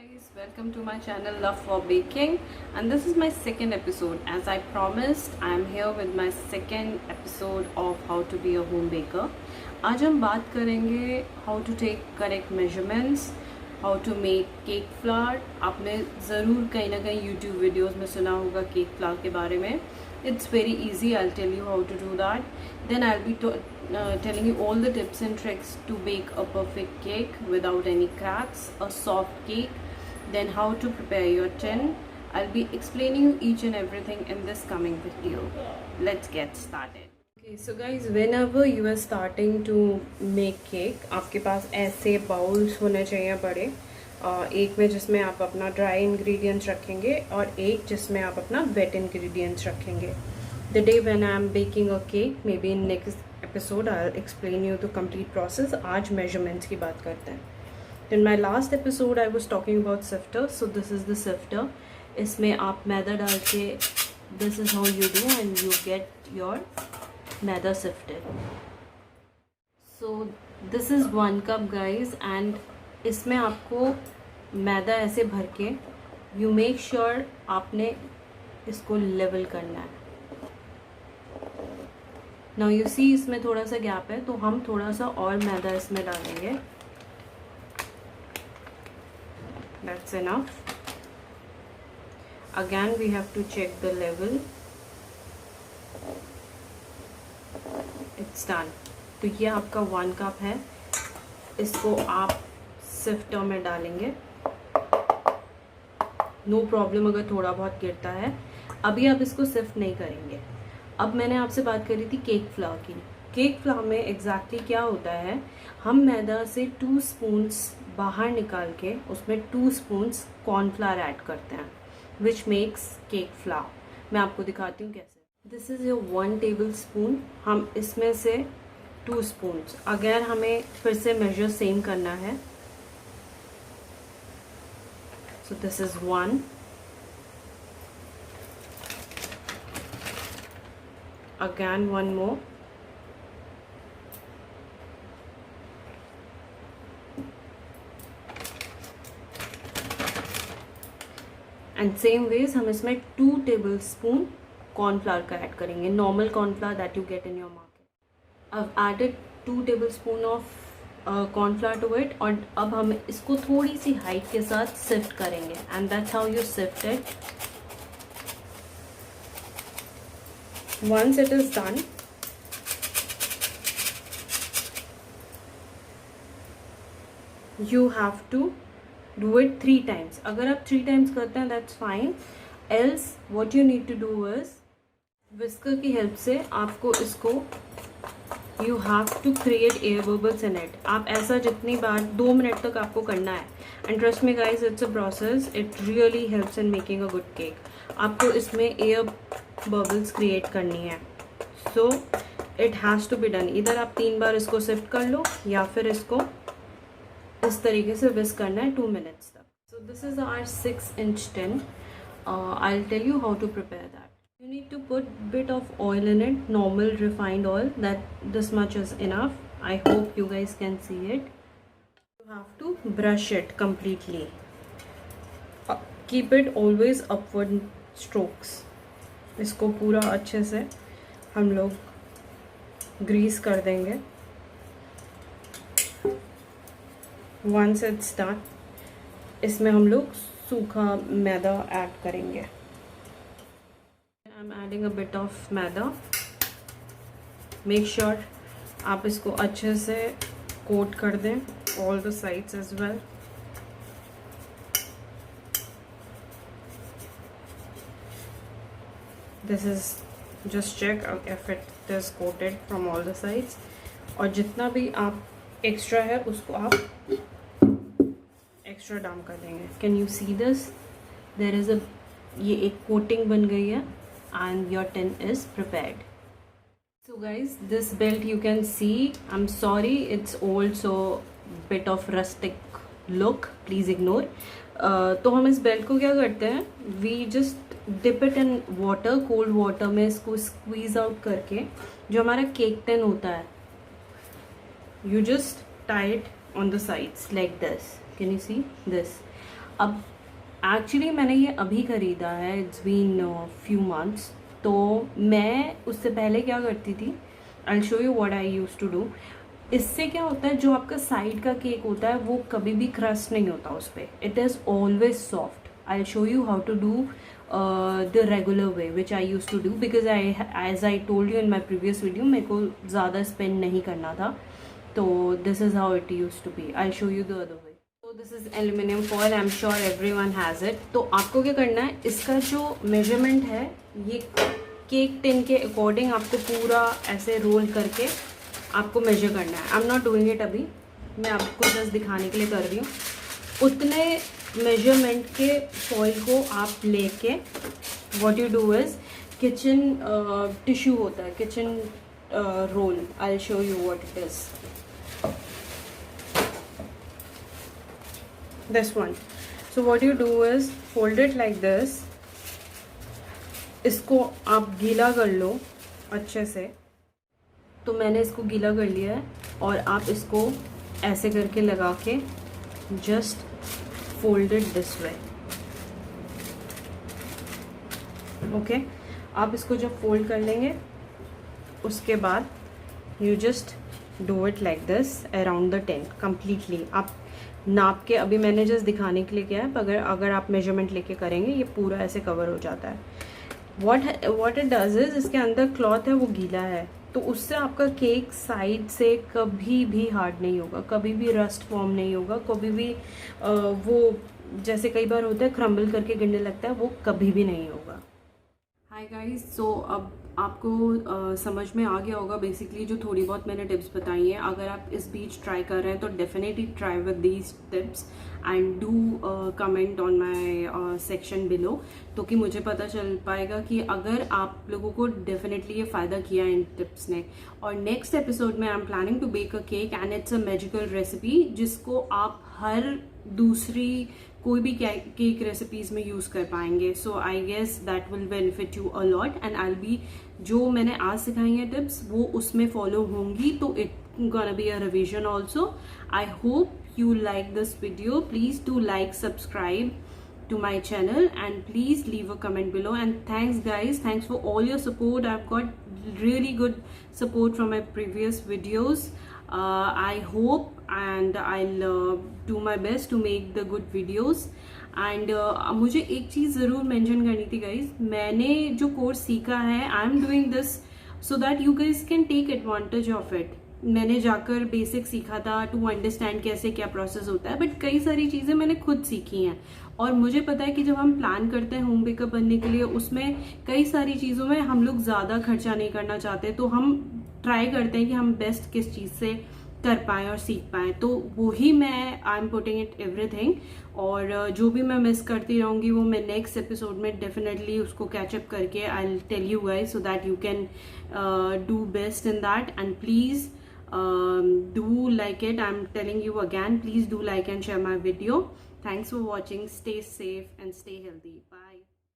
guys, welcome to my channel Love for Baking, and this is my second episode. As I promised, I am here with my second episode of how to be a home baker. आज हम बात करेंगे how to take correct measurements, how to make cake flour. आपने ज़रूर कहीं ना कहीं YouTube videos में सुना होगा cake flour के बारे में. It's very easy. I'll tell you how to do that. Then I'll be telling you all the tips and tricks to bake a perfect cake without any cracks, a soft cake. Then how to prepare your tin. I'll be explaining you each and everything in this coming video. Let's get started. Okay, so guys, whenever you are starting to make cake, आपके पास ऐसे bowls होने चाहिए बड़े. एक में जिसमें आप अपना ड्राई इंग्रेडिएंट्स रखेंगे और एक जिसमें आप अपना वेट इंग्रेडिएंट्स रखेंगे. The day when I am baking a cake, may be in next episode I will explain you the complete process. आज मेजरमेंट्स की बात करते हैं. In my last episode I was talking about sifter. So this is the sifter. इसमें आप मैदा डाल के this is how you do and you get your maida sifted. So this is 1 cup guys, and इसमें आपको मैदा ऐसे भर के यू मेक श्योर आपने इसको लेवल करना है. नाउ यू सी इसमें थोड़ा सा गैप है, तो हम थोड़ा सा और मैदा इसमें डालेंगे. That's enough. Again we have to check the level. It's done. तो ये आपका 1 कप है. इसको आप सिफ्टर में डालेंगे. नो प्रॉब्लम अगर थोड़ा बहुत गिरता है. अभी आप इसको सिफ्ट नहीं करेंगे. अब मैंने आपसे बात करी थी केक फ्लावर की. केक फ्लावर में एग्जैक्टली क्या होता है, हम मैदा से 2 स्पून्स बाहर निकाल के उसमें 2 स्पून्स कॉर्नफ्लावर ऐड करते हैं, विच मेक्स केक फ्लावर. मैं आपको दिखाती हूँ कैसे. This is your 1 table spoon. हम इसमें से 2 स्पून्स, अगर हमें फिर से मेजर सेम करना है. So this is 1. Again 1 more. And same ways हम इसमें 2 टेबल स्पून कॉर्नफ्लावर का ऐड करेंगे. Normal cornflour that you get in your market. I've added 2 tablespoon of cornflour to it. और अब हम इसको थोड़ी सी हाइट के साथ सिफ्ट करेंगे, and that's how you sift it. Once it is done, you have to do it 3 times. अगर आप 3 टाइम्स करते हैं that's fine. Else what you need to do is whisker की हेल्प से आपको इसको You have to create air bubbles in it. आप ऐसा जितनी बार 2 मिनट तक आपको करना है. And trust me guys, it's a process. It really helps in making a good cake. आपको इसमें air bubbles create करनी है. So it has to be done. इधर आप 3 बार इसको सिफ्ट कर लो या फिर इसको इस तरीके से विस्क करना है 2 मिनट्स तक. So this is our 6-inch tin. I'll tell you how to prepare that. You need to put bit of oil in it, normal refined oil. That this much is enough. I hope you guys can see it. You have to brush it completely. Keep it always upward strokes. इसको पूरा अच्छे से हम लोग Greece कर देंगे. Once it's done, इसमें हम लोग सूखा मैदा ऐड करेंगे. I'm adding a bit of maida. Make sure आप इसको अच्छे से कोट कर दें all the sides as well. This is just check if it is coated from all the sides. और जितना भी आप एक्स्ट्रा है उसको आप एक्स्ट्रा डाउन कर देंगे. Can you see this? There is a ये एक कोटिंग बन गई है. And your tin is prepared. So guys, this belt you can see, I'm sorry it's old, so bit of rustic look, please ignore. तो हम इस belt को क्या करते हैं, we just dip it in water, cold water में इसको squeeze out करके जो हमारा केक टिन होता है, you just tie it on the sides like this. Can you see this? अब एक्चुअली मैंने ये अभी ख़रीदा है, इट्स बीन फ्यू मंथ्स। तो मैं उससे पहले क्या करती थी, I will show you what I use to do. इससे क्या होता है, जो आपका साइड का केक होता है वो कभी भी क्रस्ट नहीं होता उस पर, it is always soft. I will show you how to do the regular way which I use to do, because as I told you in my previous video, मेरे को ज़्यादा स्पेंड नहीं करना था, तो this is how it use to be. I show you the other way. तो this is aluminium foil, I am sure everyone has it. तो आपको क्या करना है, इसका जो मेजरमेंट है ये केक टिन के अकॉर्डिंग आपको पूरा ऐसे रोल करके आपको मेजर करना है। I am not doing it अभी, मैं आपको जस्ट दिखाने के लिए कर रही हूँ। उतने मेजरमेंट के फॉयल को आप लेके what you do is, kitchen tissue होता है, kitchen roll, I will show you what it is, this one. So what you do is fold it like this. इसको आप गीला कर लो अच्छे से। तो मैंने इसको गीला कर लिया है और आप इसको ऐसे करके लगा के just fold it this way. Okay, आप इसको जब फोल्ड कर लेंगे उसके बाद you just do it like this around the ten completely. आप नाप के, अभी मैंने जस्ट दिखाने के लिए किया है, पर अगर आप मेजरमेंट लेके करेंगे ये पूरा ऐसे कवर हो जाता है। व्हाट इट डज इज, इसके अंदर क्लॉथ है वो गीला है, तो उससे आपका केक साइड से कभी भी हार्ड नहीं होगा, कभी भी रस्ट फॉर्म नहीं होगा, कभी भी वो जैसे कई बार होता है क्रम्बल करके गिरने लगता है, वो कभी भी नहीं होगा। हाय गाइस, सो अब आपको समझ में आ गया होगा बेसिकली जो थोड़ी बहुत मैंने टिप्स बताई हैं। अगर आप इस बीच ट्राई कर रहे हैं तो definitely try with these tips and do comment on my section below, तो कि मुझे पता चल पाएगा कि अगर आप लोगों को डेफिनेटली ये फ़ायदा किया इन टिप्स ने। और नेक्स्ट एपिसोड में I am planning to bake a cake and it's a magical recipe जिसको आप हर दूसरी कोई भी केक रेसिपीज़ में यूज़ कर पाएंगे। So I guess that will benefit you a lot and I be, जो मैंने आज सिखाई हैं टिप्स वो उसमें फॉलो होंगी, तो it gonna be a revision also. I hope you like this video. Please do like, subscribe to my channel and please leave a comment below. And thanks guys, thanks for all your support. I've got really good support from my previous videos. I hope and I'll do my best to make the good videos. And मुझे एक चीज़ ज़रूर mention करनी थी guys, मैंने जो course सीखा है I am doing this so that you guys can take advantage of it. मैंने जाकर बेसिक सीखा था टू अंडरस्टैंड कैसे क्या प्रोसेस होता है, बट कई सारी चीज़ें मैंने खुद सीखी हैं और मुझे पता है कि जब हम प्लान करते हैं होम बेकर बनने के लिए, उसमें कई सारी चीज़ों में हम लोग ज़्यादा खर्चा नहीं करना चाहते, तो हम ट्राई करते हैं कि हम बेस्ट किस चीज़ से कर पाएँ और सीख पाएँ। तो वही मैं I am putting it everything, और जो भी मैं मिस करती रहूँगी वो मैं नेक्स्ट एपिसोड में डेफिनेटली उसको कैचअप करके I will tell you guys so that you can do best in that. And please do like it. I'm telling you again, please do like and share my video. Thanks for watching. Stay safe and stay healthy.